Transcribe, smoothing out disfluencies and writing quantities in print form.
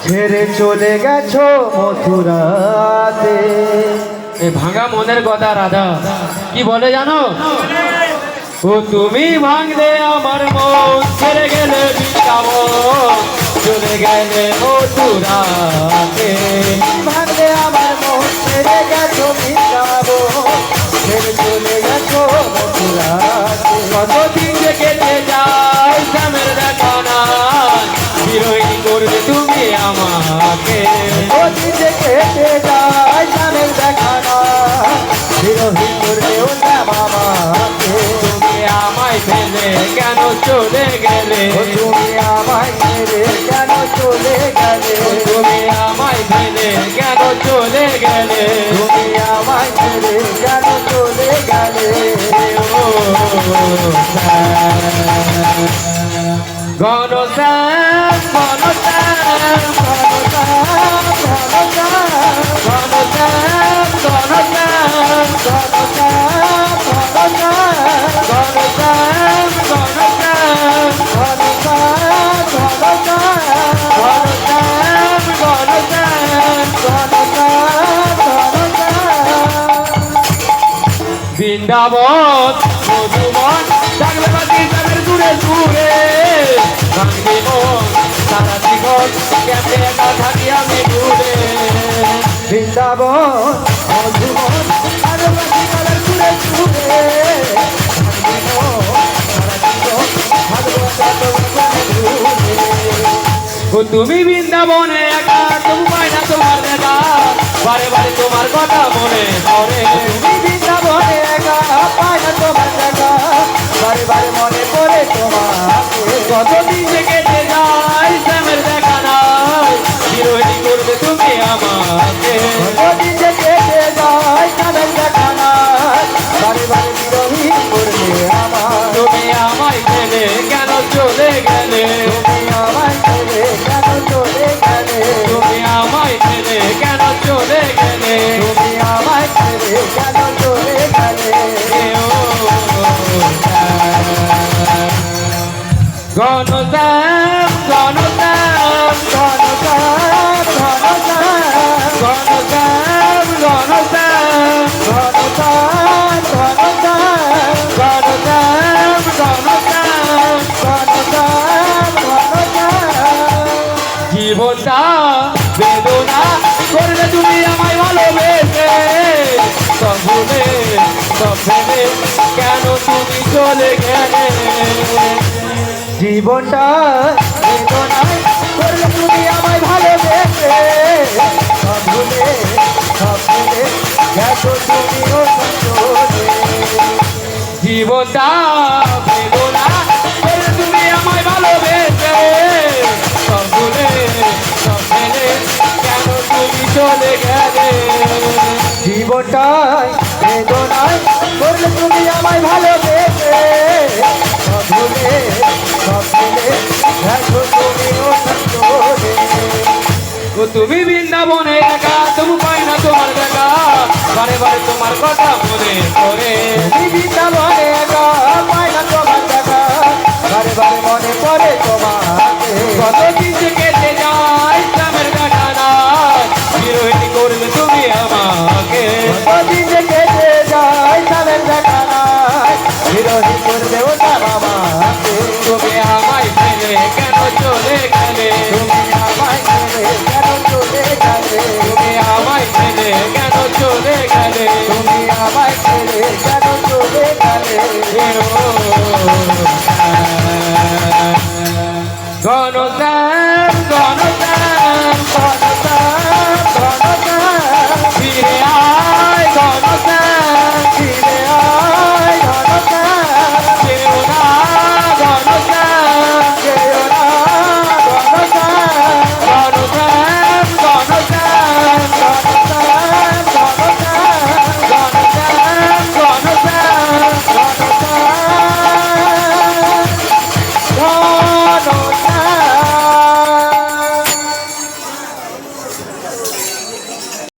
ছেড়ে চলে গেছো মথুরাতে। এই ভাঙা মনের কথা রাধা কি বলে জানো? ও তুমি ভাঙলে আমার মন, ছেড়ে গেলে বৃন্দাবন, চলে গেলে মথুরাতে। ভাঙলে আমার মন, ছেড়ে গেছো বৃন্দাবন, ছেড়ে চলে গেছো মথুরাতে। কতদিন যে কেটে যায় শ্যামের দেখা নাই, বিরোহী করবে তুমি আমাকে। কতদিন যে কেটে যায় শ্যামের দেখা নাই, বিরোহী করলেও শ্যাম আমাকে। তুমি আমায় ফেলে কেন চলে গেলে? তুমি আমায় ছেড়ে কেন চলে গেলে? তুমি আমায় ফেলে কেন চলে গেলে? তুমি আমায় ছেড়ে কেন চলে গেলে? ঘনশ্যাম ঘনশ্যাম ঘনশ্যাম ঘনশ্যাম ঘনশ্যাম ঘনশ্যাম ঘনশ্যাম ঘনশ্যাম ঘনশ্যাম ঘনশ্যাম ঘনশ্যাম ঘনশ্যাম বৃন্দাবন মধুবন থাকলে বাকি তাদের দূরে দূরে, ভাঙবি মন সারা জীবন কেমনে একা থাকি আমি দূরে। বৃন্দাবন মধুবন আর বাকি কালের ঘুরে ঘুরে, ও তুমি বৃন্দাবনে একা, তুমি পাই না তোমার দেখা, বারে বারে তোমার কথা মনে পড়ে। তুমি বৃন্দাবনে একা, পায় না তোমার দেখা, বারে বারে মনে পড়ে তোমাকে। কতদিন যে কেটে যায় শ্যামের দেখা নাই, বিরোহী করবে তুমি আমাকে। কতদিন যে কেটে যায় তাদের দেখা নাই, বারে বারে বিরোহী করবে আমার। তুমি আমায় ফেলে কেন চলে গেলে? তুমি আমায় ছেড়ে কেন চলে গেলে? তুমি আমায় ফেলে কেন চলে গেলে? তুমি আমায় ছেড়ে কেন চলে গেলে? ঘনশ্যাম ঘনশ্যাম ঘনশ্যাম ঘনশ্যাম ঘনশ্যাম ঘনশ্যাম ঘনশ্যাম ঘনশ্যাম ঘনশ্যাম ঘনশ্যাম ঘনশ্যাম ঘনশ্যাম জীবনটা বেদনা করলে তুমি আমায় ভালোবেসে, সব ভুলে সব ফেলে কেন তুমি চলে গেলে? জীবনটা বেদনায় করলে তুমি আমায় ভালোবেসে, সব ভুলে গেছো তুমিও চলে। জীবনটা বেদনা করলে তুমি আমায় ভালোবেসে, সব ভুলে সব ফেলে কেন তুমি চলে গেলে? জীবনটায় বেদনায় করলে তুমি আমায় ভালোবেসে, সব ভুলে গেছো তুমিও চলে। ও তুমি বৃন্দাবনে একা, তুমি পাই না তোমার দেখা, বারে বারে তোমার কথা মনে পড়ে। তুমি বৃন্দাবনে একা, পায় না তোমার দেখা, বারে বারে মনে পড়ে তোমাকে। কতদিন যে কেটে যায় শ্যামের দেখা নাই, বিরোহী করবে তুমি আমাকে। কতদিন যে কেটে যায় তাদের দেখা নাই, বিরোহী করবে ওটা আমাকে। তুমি আমায় ফেলে কেন চলে গেলে? তুমি আমায় ছেড়ে